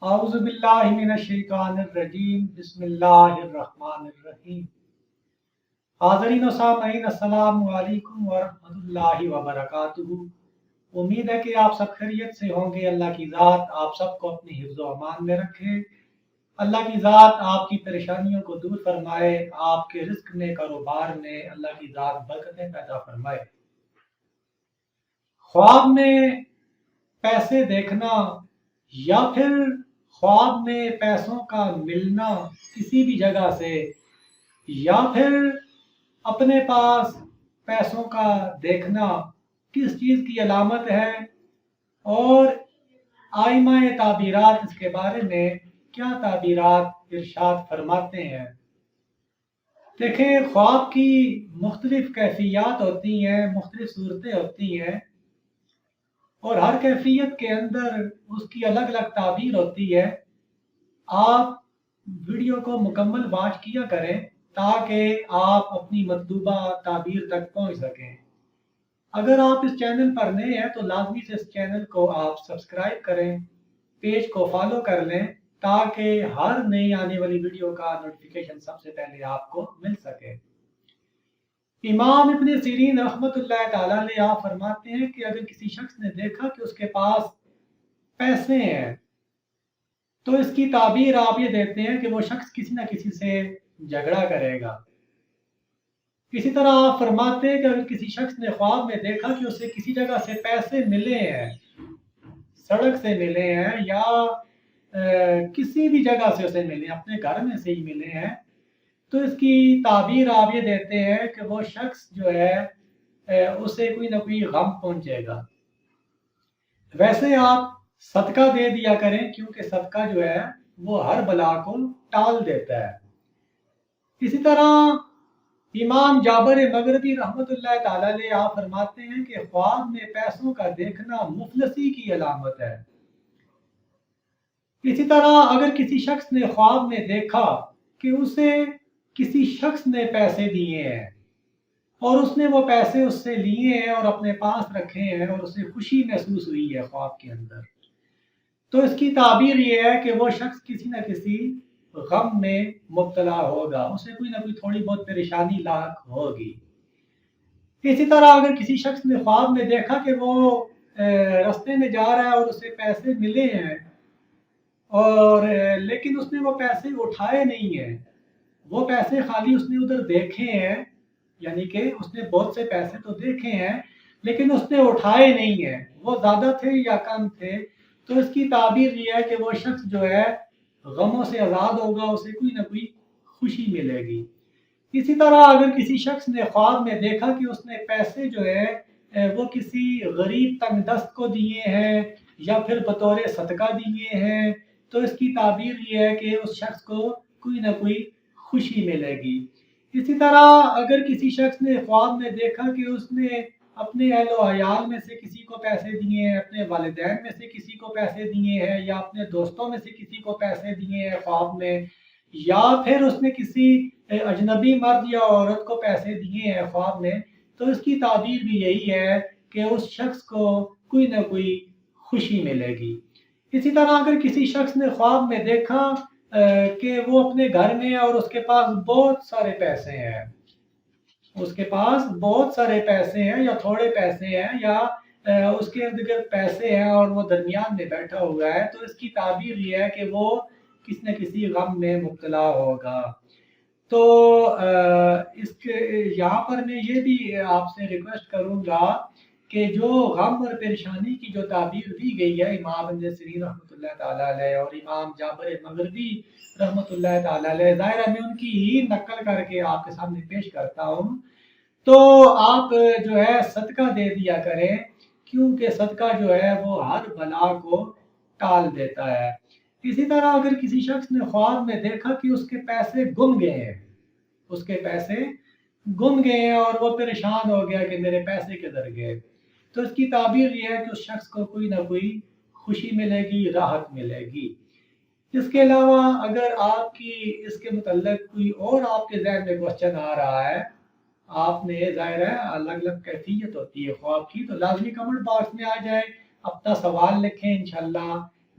اعوذ باللہ من الشیطان الرجیم بسم اللہ الرحمن الرحیم۔ حاضرین و سامعین السلام علیکم ورحمۃ اللہ وبرکاتہ۔ امید ہے کہ آپ سب خیریت سے ہوں گے۔ اللہ کی ذات آپ سب کو اپنی حفظ و امان میں رکھے۔ اللہ کی ذات آپ کی پریشانیوں کو دور فرمائے، آپ کے رزق میں کاروبار میں اللہ کی ذات برکتیں پیدا فرمائے۔ خواب میں پیسے دیکھنا یا پھر خواب میں پیسوں کا ملنا کسی بھی جگہ سے، یا پھر اپنے پاس پیسوں کا دیکھنا کس چیز کی علامت ہے، اور آئمہ تعبیرات اس کے بارے میں کیا تعبیرات ارشاد فرماتے ہیں۔ دیکھیں، خواب کی مختلف کیفیات ہوتی ہیں، مختلف صورتیں ہوتی ہیں، اور ہر کیفیت کے اندر اس کی الگ الگ تعبیر ہوتی ہے۔ آپ ویڈیو کو مکمل واچ کیا کریں تاکہ آپ اپنی مطلوبہ تعبیر تک پہنچ سکیں۔ اگر آپ اس چینل پر نئے ہیں تو لازمی سے اس چینل کو آپ سبسکرائب کریں، پیج کو فالو کر لیں تاکہ ہر نئی آنے والی ویڈیو کا نوٹیفیکیشن سب سے پہلے آپ کو مل سکے۔ امام ابن سیرین رحمۃ اللہ تعالیٰ علیہ آپ فرماتے ہیں کہ اگر کسی شخص نے دیکھا کہ اس کے پاس پیسے ہیں تو اس کی تعبیر آپ یہ دیتے ہیں کہ وہ شخص کسی نہ کسی سے جھگڑا کرے گا۔ اسی طرح آپ فرماتے ہیں کہ اگر کسی شخص نے خواب میں دیکھا کہ اسے کسی جگہ سے پیسے ملے ہیں، سڑک سے ملے ہیں یا کسی بھی جگہ سے اسے ملے ہیں، اپنے گھر میں سے ہی ملے ہیں، تو اس کی تعبیر آپ یہ دیتے ہیں کہ وہ شخص جو ہے اسے کوئی نہ کوئی غم پہنچے گا۔ ویسے آپ صدقہ دے دیا کریں کیونکہ صدقہ جو ہے وہ ہر بلا کو ٹال دیتا ہے۔ اسی طرح امام جابر مغربی رحمۃ اللہ تعالیٰ علیہ آپ فرماتے ہیں کہ خواب میں پیسوں کا دیکھنا مفلسی کی علامت ہے۔ اسی طرح اگر کسی شخص نے خواب میں دیکھا کہ اسے کسی شخص نے پیسے دیے ہیں اور اس نے وہ پیسے اس سے لیے ہیں اور اپنے پاس رکھے ہیں اور اسے خوشی محسوس ہوئی ہے خواب کے اندر، تو اس کی تعبیر یہ ہے کہ وہ شخص کسی نہ کسی غم میں مبتلا ہوگا، اسے کوئی نہ کوئی تھوڑی بہت پریشانی لاحق ہوگی۔ اسی طرح اگر کسی شخص نے خواب میں دیکھا کہ وہ رستے میں جا رہا ہے اور اسے پیسے ملے ہیں اور لیکن اس نے وہ پیسے اٹھائے نہیں ہیں، وہ پیسے خالی اس نے ادھر دیکھے ہیں، یعنی کہ اس نے بہت سے پیسے تو دیکھے ہیں لیکن اس نے اٹھائے نہیں ہیں، وہ زیادہ تھے یا کم تھے، تو اس کی تعبیر یہ ہے کہ وہ شخص جو ہے غموں سے آزاد ہوگا، اسے کوئی نہ کوئی خوشی ملے گی۔ اسی طرح اگر کسی شخص نے خواب میں دیکھا کہ اس نے پیسے جو ہے وہ کسی غریب تنگ دست کو دیے ہیں یا پھر بطور صدقہ دیے ہیں، تو اس کی تعبیر یہ ہے کہ اس شخص کو کوئی نہ کوئی خوشی ملے گی۔ اسی طرح اگر کسی شخص نے خواب میں دیکھا کہ اس نے اپنے اہل و عیال میں سے کسی کو پیسے دیے ہیں، اپنے والدین میں سے کسی کو پیسے دیے ہیں یا اپنے دوستوں میں سے کسی کو پیسے دیے ہیں خواب میں، یا پھر اس نے کسی اجنبی مرد یا عورت کو پیسے دیے ہیں خواب میں، تو اس کی تعبیر بھی یہی ہے کہ اس شخص کو کوئی نہ کوئی خوشی ملے گی۔ اسی طرح اگر کسی شخص نے خواب میں دیکھا کہ وہ اپنے گھر میں اور اس کے پاس بہت سارے پیسے ہیں، اس کے پاس بہت سارے پیسے ہیں یا تھوڑے پیسے ہیں یا اس کے ارد گرد پیسے ہیں اور وہ درمیان میں بیٹھا ہوا ہے، تو اس کی تعبیر یہ ہے کہ وہ کسی نہ کسی غم میں مبتلا ہوگا۔ تو اس کے یہاں پر میں یہ بھی آپ سے ریکویسٹ کروں گا کہ جو غم اور پریشانی کی جو تعبیر دی گئی ہے امام ابن سیرین رحمۃ اللہ تعالیٰ علیہ اور امام جابر مغربی رحمۃ اللہ تعالیٰ علیہ، ظاہر میں ان کی ہی نقل کر کے آپ کے سامنے پیش کرتا ہوں، تو آپ جو ہے صدقہ دے دیا کریں کیونکہ صدقہ جو ہے وہ ہر بلا کو ٹال دیتا ہے۔ اسی طرح اگر کسی شخص نے خواب میں دیکھا کہ اس کے پیسے گم گئے ہیں، اس کے پیسے گم گئے ہیں اور وہ پریشان ہو گیا کہ میرے پیسے کدھر گئے، تو اس کی تعبیر یہ ہے کہ اس شخص کو کوئی نہ کوئی خوشی ملے گی، راحت ملے گی۔ اس کے علاوہ اگر آپ کی اس کے متعلق کوئی اور آپ کے ذہن میں کوشچن آ رہا ہے، آپ نے ظاہر ہے الگ الگ کیفیت ہوتی ہے خواب کی، تو لازمی کمنٹ باکس میں آ جائے، اپنا سوال لکھیں، انشاءاللہ